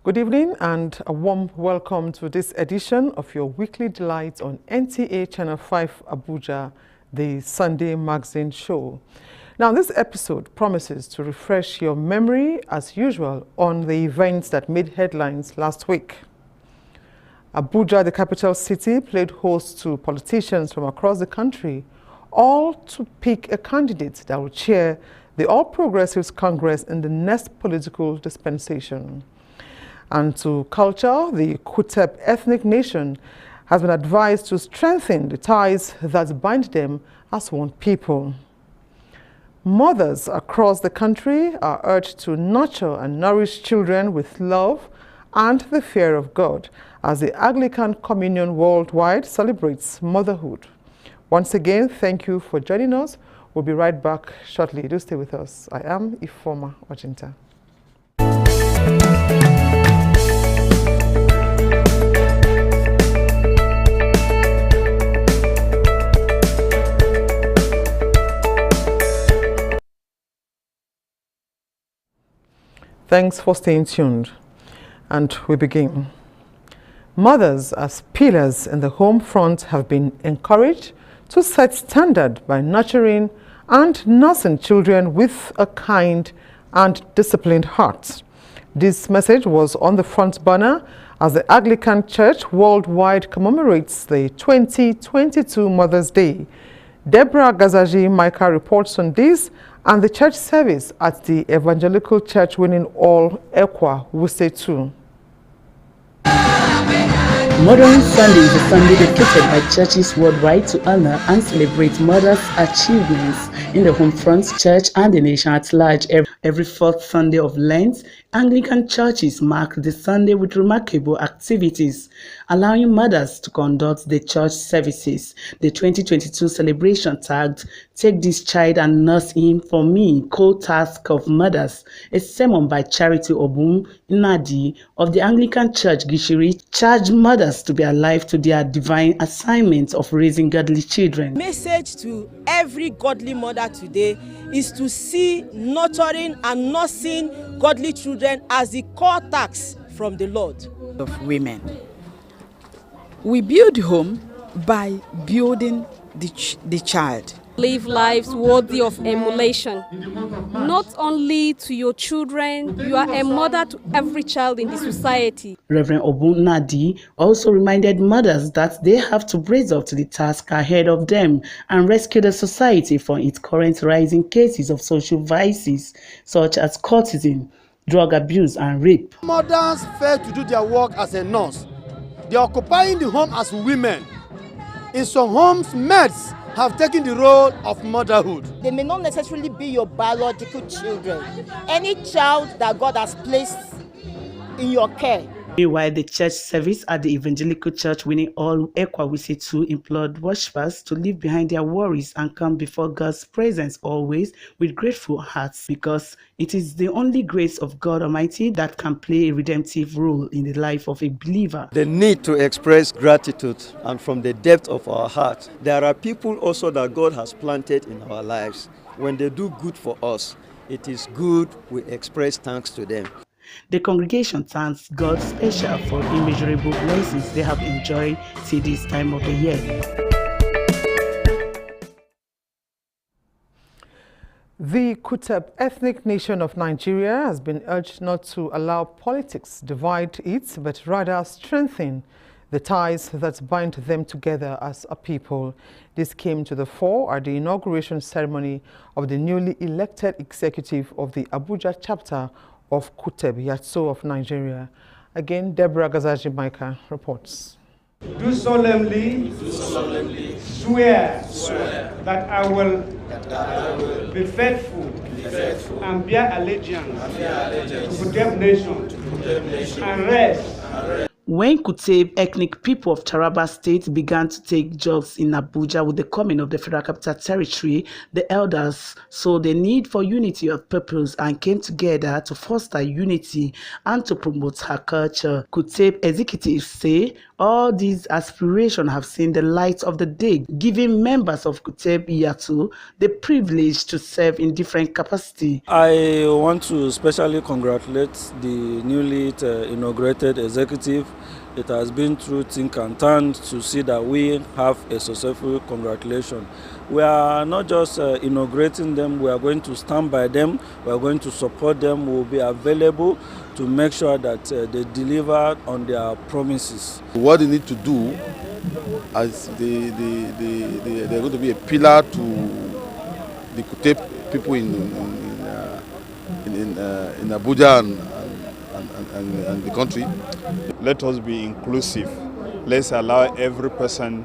Good evening and a warm welcome to this edition of your weekly delight on NTA Channel 5 Abuja, the Sunday magazine show. Now, this episode promises to refresh your memory as usual on the events that made headlines last week. Abuja, the capital city, played host to politicians from across the country, all to pick a candidate that will chair the All Progressives Congress in the next political dispensation. And to culture, the Kutepiatu ethnic nation has been advised to strengthen the ties that bind them as one people. Mothers across the country are urged to nurture and nourish children with love and the fear of God as the Anglican Communion worldwide celebrates motherhood. Once again, thank you for joining us. We'll be right back shortly. Do stay with us. I am Ifoma Ojinta. Thanks for staying tuned. And we begin. Mothers as pillars in the home front have been encouraged to set standard by nurturing and nursing children with a kind and disciplined heart. This message was on the front banner as the Anglican Church worldwide commemorates the 2022 Mother's Day. Deborah Gazaji Micah reports on this and the church service at the Evangelical Church winning all Ekwa Wuse 2. Mothering Sunday is a Sunday dedicated by churches worldwide to honor and celebrate mothers' achievements in the home front, church, and the nation at large. Every fourth Sunday of Lent, Anglican churches mark the Sunday with remarkable activities, allowing mothers to conduct the church services. The 2022 celebration tagged "Take this child and nurse him for me, co-task of mothers," a sermon by Charity Obum Inadi of the Anglican Church Gishiri charged mothers to be alive to their divine assignment of raising godly children. Message to every godly mother today is to see nurturing and nursing godly children as the core task from the Lord. Of women. We build home by building the child. Live lives worthy of emulation. Not only to your children, you are a mother to every child in the society. Reverend Obunadi also reminded mothers that they have to brace up to the task ahead of them and rescue the society from its current rising cases of social vices such as courtesan, drug abuse, and rape. Mothers fail to do their work as a nurse. They are occupying the home as women. In some homes, maids have taken the role of motherhood. They may not necessarily be your biological children. Any child that God has placed in your care. Meanwhile, the church service at the Evangelical Church winning all Ekwa Wuse 2 implored worshippers to leave behind their worries and come before God's presence always with grateful hearts, because it is the only grace of God Almighty that can play a redemptive role in the life of a believer. The need to express gratitude, and from the depth of our heart. There are people also that God has planted in our lives. When they do good for us, it is good we express thanks to them. The congregation thanks God special for immeasurable blessings they have enjoyed till this time of the year. The Kutepiatu ethnic nation of Nigeria has been urged not to allow politics divide it, but rather strengthen the ties that bind them together as a people. This came to the fore at the inauguration ceremony of the newly elected executive of the Abuja chapter of Kutepiatu of Nigeria. Again, Deborah Gazaji Micah reports. Do solemnly swear that I will be faithful and bear allegiance to Kutepiatu nation and rest. When Kutepiatu ethnic people of Taraba State began to take jobs in Abuja with the coming of the Federal Capital Territory, the elders saw the need for unity of purpose and came together to foster unity and to promote her culture. Kutepiatu executives say All these aspirations have seen the light of the day, giving members of Kutepiatu the privilege to serve in different capacities. I want to especially congratulate the newly inaugurated executive. It has been through think and turn to see that we have a successful congratulation. We are not just inaugurating them, we are going to stand by them, we are going to support them, we will be available to make sure that they deliver on their promises. What they need to do, as they're going to be a pillar to the Kutep people in Abuja and the country. Let us be inclusive. Let's allow every person,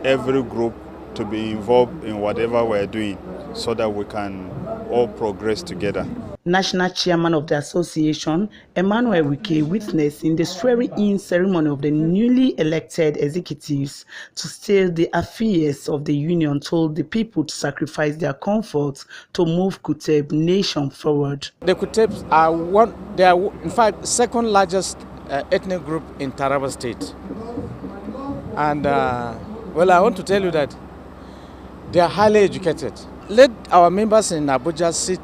every group to be involved in whatever we're doing so that we can all progress together. National chairman of the association, Emmanuel Wike, witnessed in the swearing-in ceremony of the newly elected executives to steer the affairs of the union, told the people to sacrifice their comforts to move Kutep nation forward. The Kuteps they are in fact second largest ethnic group in Taraba State. And well, I want to tell you that they are highly educated. Let our members in Abuja see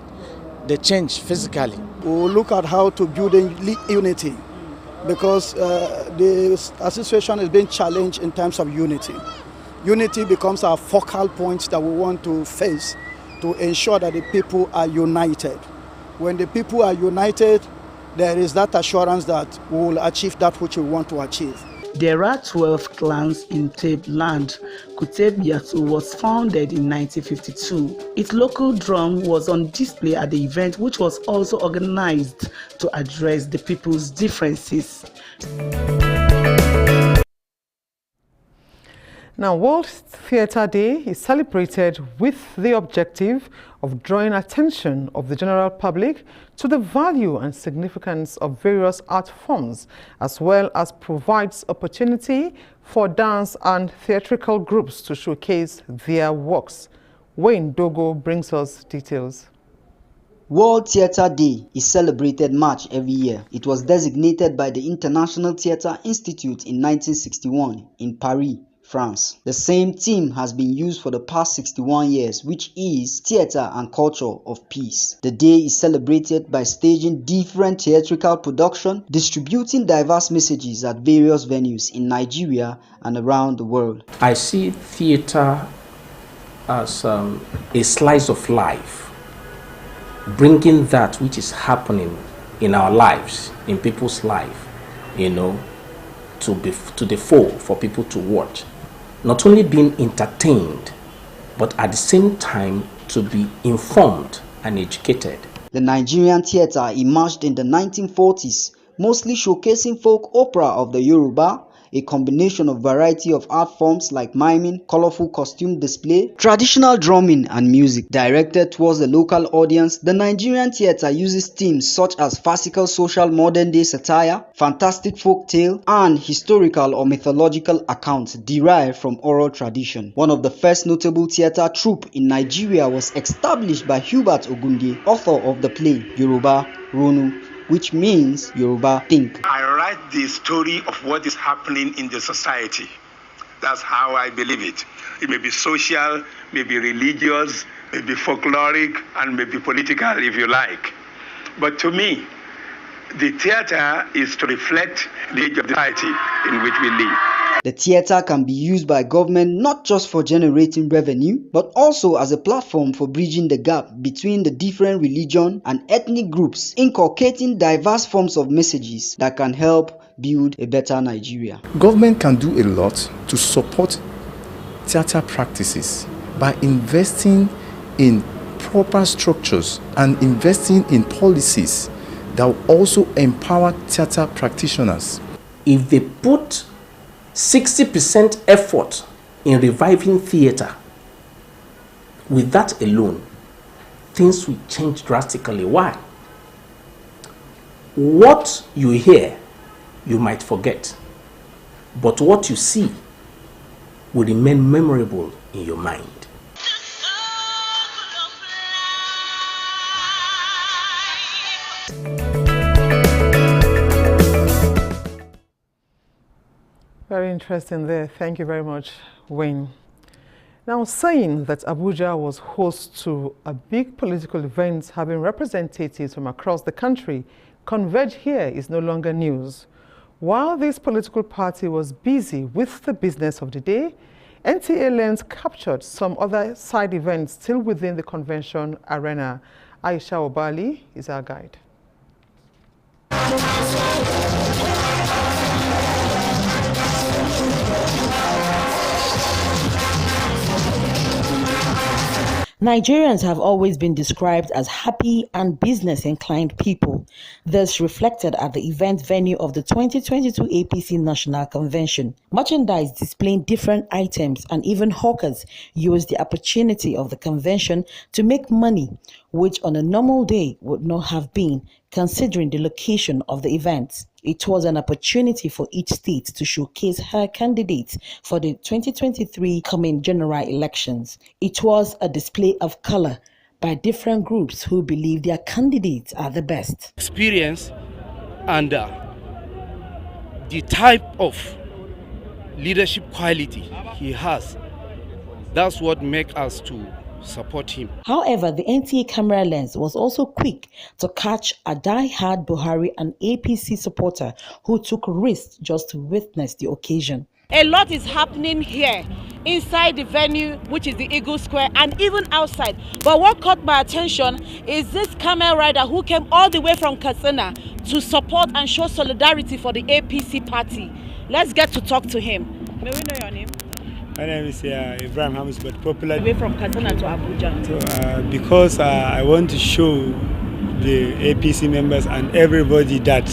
the change physically. We will look at how to build unity, because the association is being challenged in terms of unity. Unity becomes our focal point that we want to face to ensure that the people are united. When the people are united, there is that assurance that we will achieve that which we want to achieve. There are 12 clans in Tape land. Kutepiatu was founded in 1952. Its local drum was on display at the event, which was also organized to address the people's differences. Now, World Theatre Day is celebrated with the objective of drawing attention of the general public to the value and significance of various art forms, as well as provides opportunity for dance and theatrical groups to showcase their works. Wayne Dogo brings us details. World Theatre Day is celebrated March every year. It was designated by the International Theatre Institute in 1961 in Paris, France. The same theme has been used for the past 61 years, which is Theatre and Culture of Peace. The day is celebrated by staging different theatrical production, distributing diverse messages at various venues in Nigeria and around the world. I see theatre as a slice of life, bringing that which is happening in our lives, in people's life, to the fore for people to watch. Not only being entertained, but at the same time to be informed and educated. The Nigerian theatre emerged in the 1940s, mostly showcasing folk opera of the Yoruba, a combination of variety of art forms like miming, colorful costume display, traditional drumming and music. Directed towards the local audience, the Nigerian theatre uses themes such as farcical social modern-day satire, fantastic folk tale, and historical or mythological accounts derived from oral tradition. One of the first notable theatre troupe in Nigeria was established by Hubert Ogunde, author of the play Yoruba Ronu, which means Yoruba think. I write the story of what is happening in the society. That's how I believe it. It may be social, may be religious, may be folkloric, and may be political if you like. But to me, the theater is to reflect the age of the society in which we live. The theatre can be used by government not just for generating revenue, but also as a platform for bridging the gap between the different religion and ethnic groups, inculcating diverse forms of messages that can help build a better Nigeria. Government can do a lot to support theatre practices by investing in proper structures and investing in policies that will also empower theatre practitioners. If they put 60% effort in reviving theatre, with that alone, things will change drastically. Why? What you hear, you might forget, but what you see will remain memorable in your mind. Very interesting there. Thank you very much, Wayne. Now, saying that Abuja was host to a big political event having representatives from across the country converge here is no longer news. While this political party was busy with the business of the day, NTA Lens captured some other side events still within the convention arena. Aisha Obali is our guide. Nigerians have always been described as happy and business-inclined people. This reflected at the event venue of the 2022 APC National Convention. Merchandise displaying different items and even hawkers used the opportunity of the convention to make money, which on a normal day would not have been, considering the location of the event. It was an opportunity for each state to showcase her candidates for the 2023 coming general elections. It was a display of color by different groups who believe their candidates are the best. Experience and the type of leadership quality he has, that's what makes us to support him. However, the NTA camera lens was also quick to catch a die-hard Buhari and APC supporter who took risks just to witness the occasion. A lot is happening here inside the venue, which is the Eagle Square, and even outside. But what caught my attention is this camel rider who came all the way from Katsina to support and show solidarity for the APC party. Let's get to talk to him. May we know your name? My name is Ibrahim Hamis, but popular. Away from Katsina to Abuja. Because I want to show the APC members and everybody that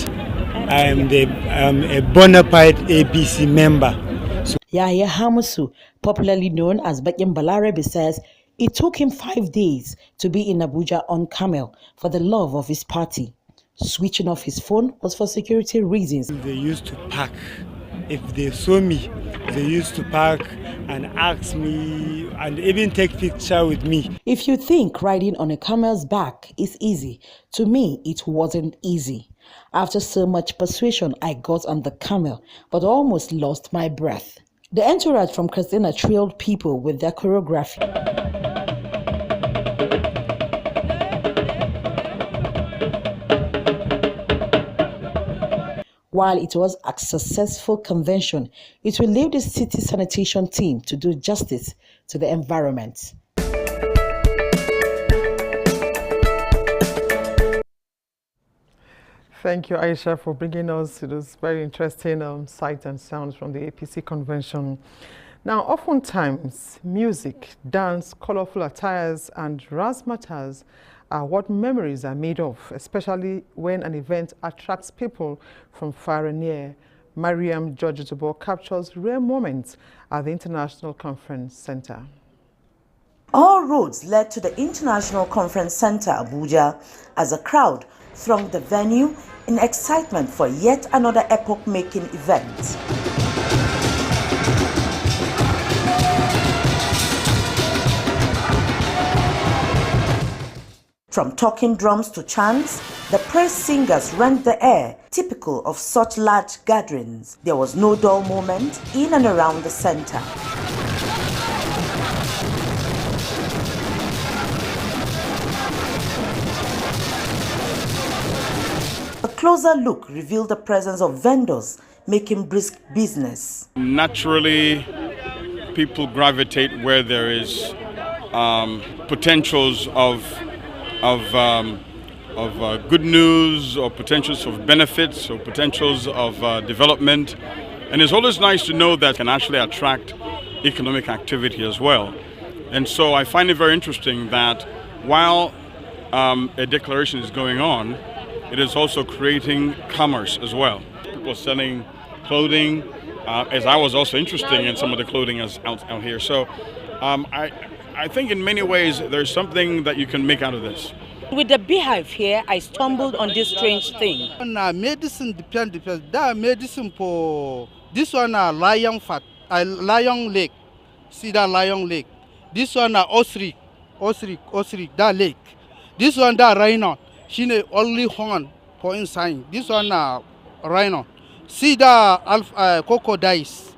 I am a bona fide APC member. Yahya Hamusu, popularly known as Bakim Balarabe, says it took him 5 days to be in Abuja on camel for the love of his party. Switching off his phone was for security reasons. They used to park. If they saw me, they used to park and ask me and even take picture with me. If you think riding on a camel's back is easy, to me it wasn't easy. After so much persuasion, I got on the camel, but almost lost my breath. The entourage from Katsina thrilled people with their choreography. While it was a successful convention, it will leave the city sanitation team to do justice to the environment. Thank you, Aisha, for bringing us to those very interesting sights and sounds from the APC convention. Now, oftentimes, music, dance, colorful attires, and razzmatazz are what memories are made of, especially when an event attracts people from far and near. Mariam Georgetobo captures rare moments at the International Conference Center. All roads led to the International Conference Center, Abuja, as a crowd thronged the venue in excitement for yet another epoch-making event. From talking drums to chants, the praise singers rent the air, typical of such large gatherings. There was no dull moment in and around the center. A closer look revealed the presence of vendors making brisk business. Naturally, people gravitate where there is potentials of good news or potentials of benefits or potentials of development. And it's always nice to know that can actually attract economic activity as well. And so I find it very interesting that while a declaration is going on, it is also creating commerce as well. People are selling clothing, as I was also interested in some of the clothing out here. So I think in many ways there's something that you can make out of this. With the beehive here, I stumbled on this strange thing. Medicine depends. That medicine for this one lion fat, lion leg. See that lion leg. This one ostrich, that leg. This one that rhino. She only horn for inside. This one rhino. See the crocodiles.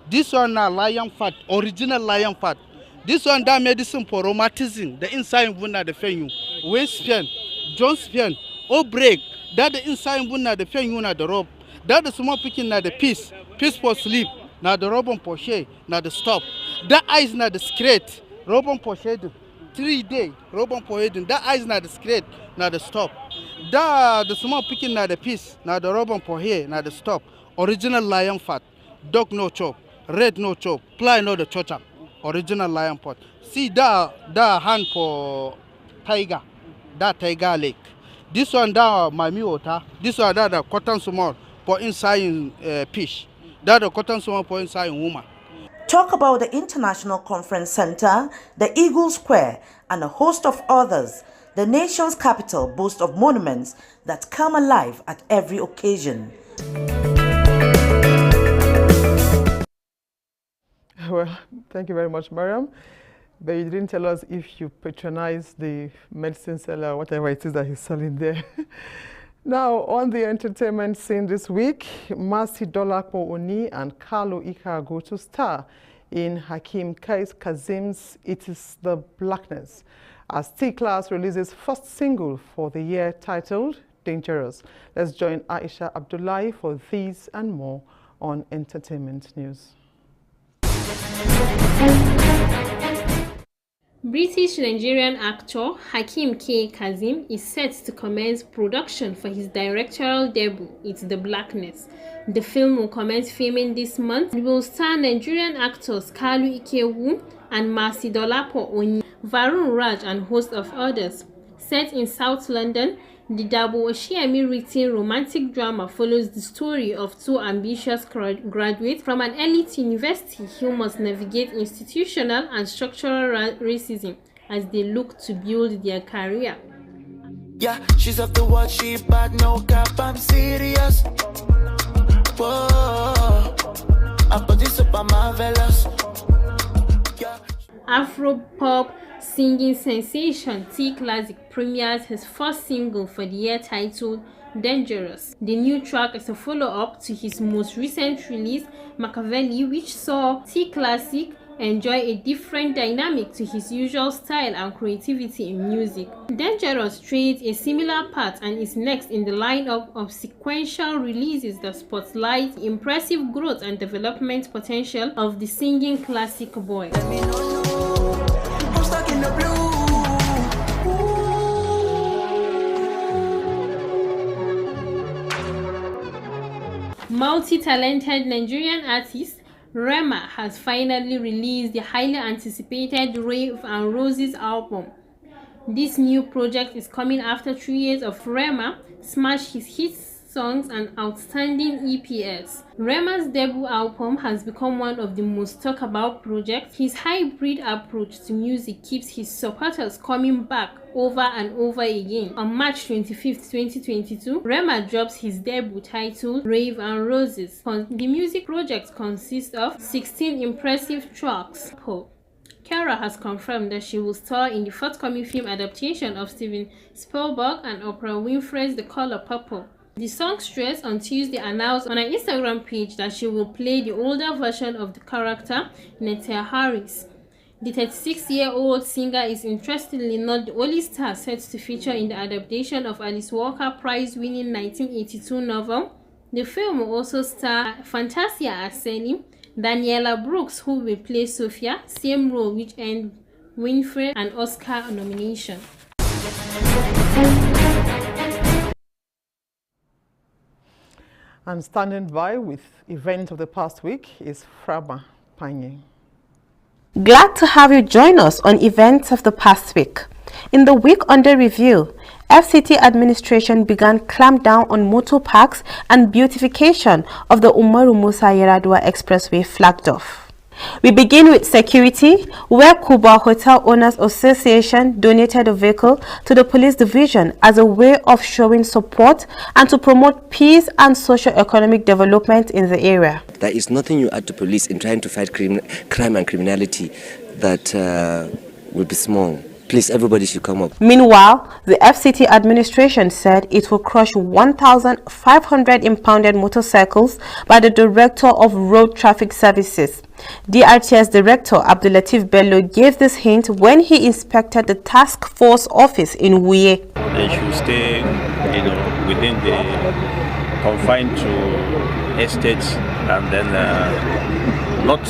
This one na lion fat, original lion fat. This one that medicine for rheumatism. The inside na the fenyu. Waist pain, joint pain, or break. That the inside na the fenyu na the rope. That the small picking na the piece for sleep. Na the rope on poche, na the stop. That eyes na the scrate, rope on poche. 3 days, rope on poche. That eyes na the scrate, na the stop. That the small picking na the piece, na the rope on poche, na the stop. Original lion fat, dog no chop. Red no chop, ply no the chocha, original lion pot. See that hand for tiger, that tiger lake. This one that my water. This one that the cotton small for inside in fish. That the cotton small for inside in woman. Talk about the International Conference Center, the Eagle Square, and a host of others. The nation's capital boasts of monuments that come alive at every occasion. Well, thank you very much, Mariam. But you didn't tell us if you patronize the medicine seller, whatever it is that he's selling there. Now, on the entertainment scene this week, Mercy Dolapo Oni and Carlo Ika go to star in Hakim Kazim's It Is the Blackness, as T-Class releases first single for the year titled Dangerous. Let's join Aisha Abdullahi for these and more on Entertainment News. British-Nigerian actor Hakim K. Kazim is set to commence production for his directorial debut, It's the Blackness. The film will commence filming this month. It will star Nigerian actors Kalu Ikewu and Mercy Dolapo Oni, Varun Raj, and host of others. Set in South London, the Dabo Oshiemi written romantic drama follows the story of two ambitious graduates from an elite university who must navigate institutional and structural racism as they look to build their career. Yeah, she's off the watch, she bad, no cap, I'm serious. Whoa, I put this up, I'm marvelous. Afro-pop singing sensation T-Class premieres his first single for the year titled Dangerous. The new track is a follow-up to his most recent release, Machiavelli, which saw T-Class enjoy a different dynamic to his usual style and creativity in music. Dangerous trades a similar path and is next in the lineup of sequential releases that spotlight the impressive growth and development potential of the singing classic boy. Multi-talented Nigerian artist Rema has finally released the highly anticipated Rave and Roses album. This new project is coming after 3 years of Rema smash his hits songs and outstanding EPS. Rema's debut album has become one of the most talked about projects. His hybrid approach to music keeps his supporters coming back over and over again. On March 25th, 2022, Rema drops his debut titled Rave and Roses. The music project consists of 16 impressive tracks. Kara has confirmed that she will star in the forthcoming film adaptation of Steven Spielberg and Oprah Winfrey's The Color Purple. The songstress on Tuesday announced on her Instagram page that she will play the older version of the character, Netia Harris. The 36-year-old singer is interestingly not the only star set to feature in the adaptation of Alice Walker Prize-winning 1982 novel. The film will also star Fantasia Arseni, Daniela Brooks, who will play Sophia, same role which earned Winfrey an Oscar nomination. And standing by with event of the past week is Frama Panye. Glad to have you join us on events of the past week. In the week under review, FCT administration began clamp down on motor parks and beautification of the Umaru Musa Yaradua Expressway flagged off. We begin with security, where Kuba Hotel Owners Association donated a vehicle to the police division as a way of showing support and to promote peace and socio-economic development in the area. There is nothing you add to police in trying to fight crime and criminality that will be small. please, everybody should come up. Meanwhile, the FCT administration said it will crush 1,500 impounded motorcycles by the Director of Road Traffic Services. DRTS Director Abdulatif Bello gave this hint when he inspected the task force office in Wuye. They should stay, within the confined to estates and then not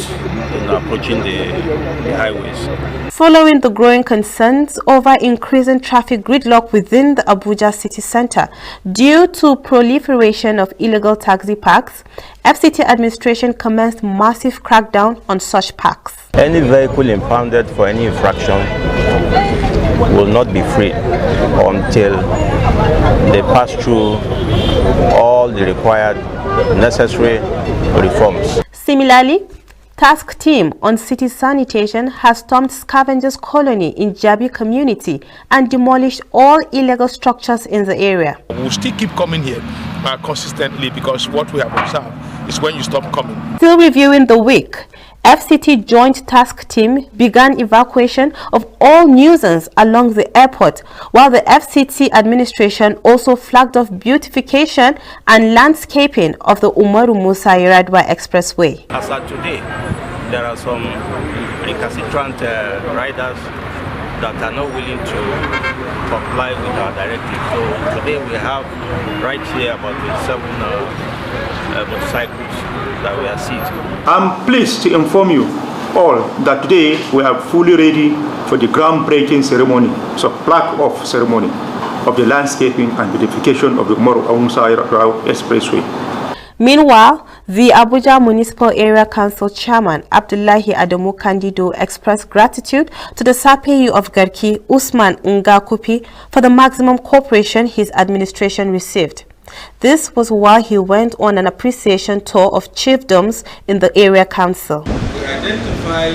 approaching the highways. Following the growing concerns over increasing traffic gridlock within the Abuja city center due to proliferation of illegal taxi parks, FCT administration commenced massive crackdown on such parks. Any vehicle impounded for any infraction will not be free until they pass through all the required necessary reforms. Similarly, task team on city sanitation has stormed scavengers colony in Jabi community and demolished all illegal structures in the area. We'll still keep coming here consistently, because what we have observed is when you stop coming. Still reviewing the week, FCT Joint Task Team began evacuation of all nuisance along the airport, while the FCT administration also flagged off beautification and landscaping of the Umaru Musa Yaradwa Expressway. As of today, there are some recalcitrant riders that are not willing to comply with our directive. So today we have right here about 7 motorcycles that we are seized. I'm pleased to inform you all that today we are fully ready for the groundbreaking ceremony, so plaque off ceremony of the landscaping and beautification of the Umaru Musa Yaradwa Expressway. Meanwhile, the Abuja Municipal Area Council Chairman Abdullahi Adamu Kandido expressed gratitude to the Sapeyu of Garki, Usman Ngakupi, for the maximum cooperation his administration received. This was while he went on an appreciation tour of chiefdoms in the area council. We identify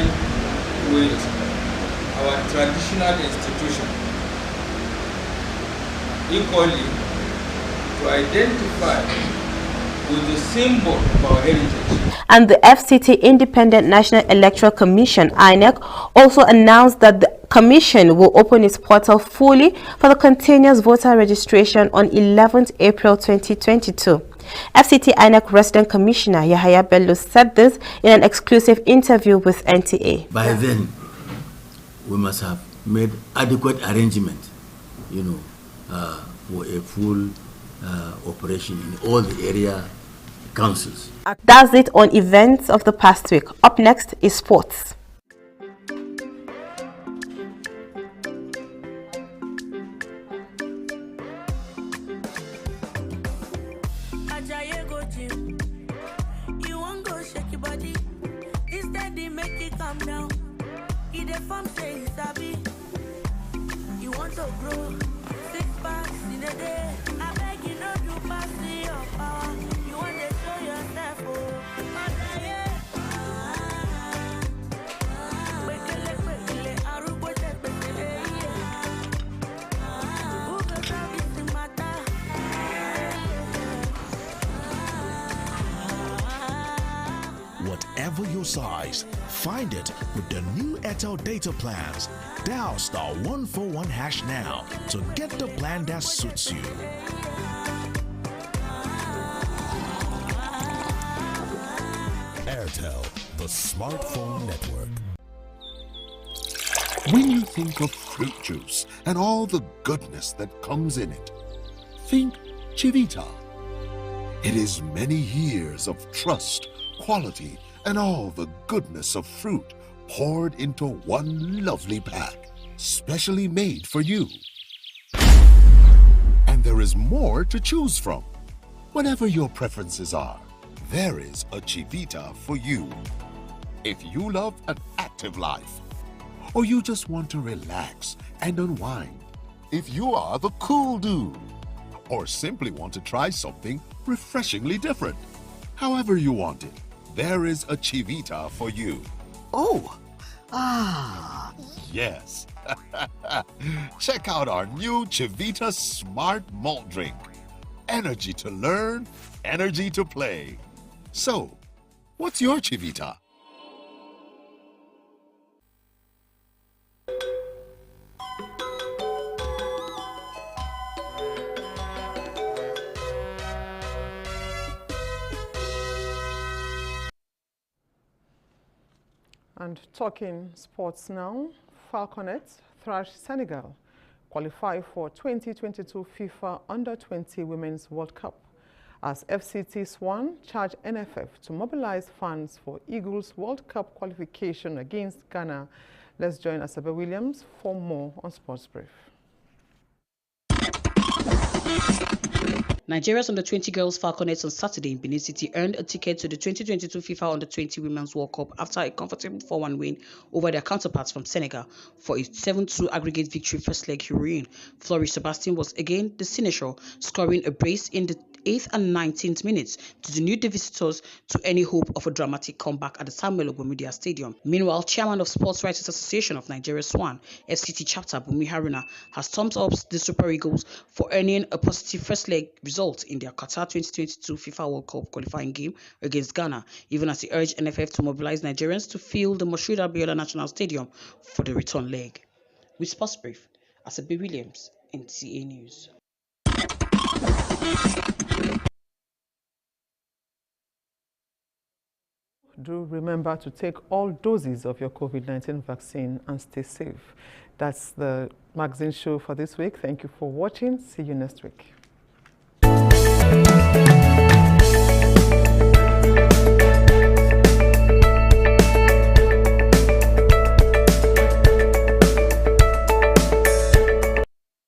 with our traditional institution equally to identify with the symbol of our heritage. And the FCT Independent National Electoral Commission, INEC, also announced that the commission will open its portal fully for the continuous voter registration on 11th April 2022. FCT INEC Resident Commissioner Yahaya Bello said this in an exclusive interview with NTA. By then, we must have made adequate arrangement, for a full operation in all the area councils. That's it on events of the past week. Up next is sports. Whatever your size, find it with the new Airtel data plans. Dial *141# now to get the plan that suits you. Airtel, the smartphone network. When you think of fruit juice and all the goodness that comes in it, think Chivita. It is many years of trust, quality, and all the goodness of fruit poured into one lovely pack, specially made for you. And there is more to choose from. Whatever your preferences are, there is a Chivita for you. If you love an active life, or you just want to relax and unwind, if you are the cool dude, or simply want to try something refreshingly different, however you want it, there is a Chivita for you. Oh, Yes. Check out our new Chivita Smart Malt Drink. Energy to learn, energy to play. So, what's your Chivita? And talking sports now, Falconets thrashed Senegal, qualify for 2022 FIFA Under-20 Women's World Cup, as FCT Swan charged NFF to mobilize funds for Eagles World Cup qualification against Ghana. Let's join Asabe Williams for more on Sports Brief. Nigeria's under-20 girls Falconets on Saturday in Benin City earned a ticket to the 2022 FIFA Under-20 Women's World Cup after a comfortable 4-1 win over their counterparts from Senegal for a 7-2 aggregate victory first leg heroine. Flourish Sebastian was again the signature, scoring a brace in the 8th and 19th minutes to denude the visitors to any hope of a dramatic comeback at the Samuel Ogbomudia Stadium. Meanwhile, Chairman of Sports Writers Association of Nigeria Swan, FCT chapter Bumi Haruna, has thumbs up the Super Eagles for earning a positive first leg result in their Qatar 2022 FIFA World Cup qualifying game against Ghana, even as he urged NFF to mobilize Nigerians to fill the Moshood Abiola National Stadium for the return leg. With Sports Brief, Asabe Williams, NTA News. Do remember to take all doses of your COVID-19 vaccine and stay safe. That's the magazine show for this week. Thank you for watching. See you next week.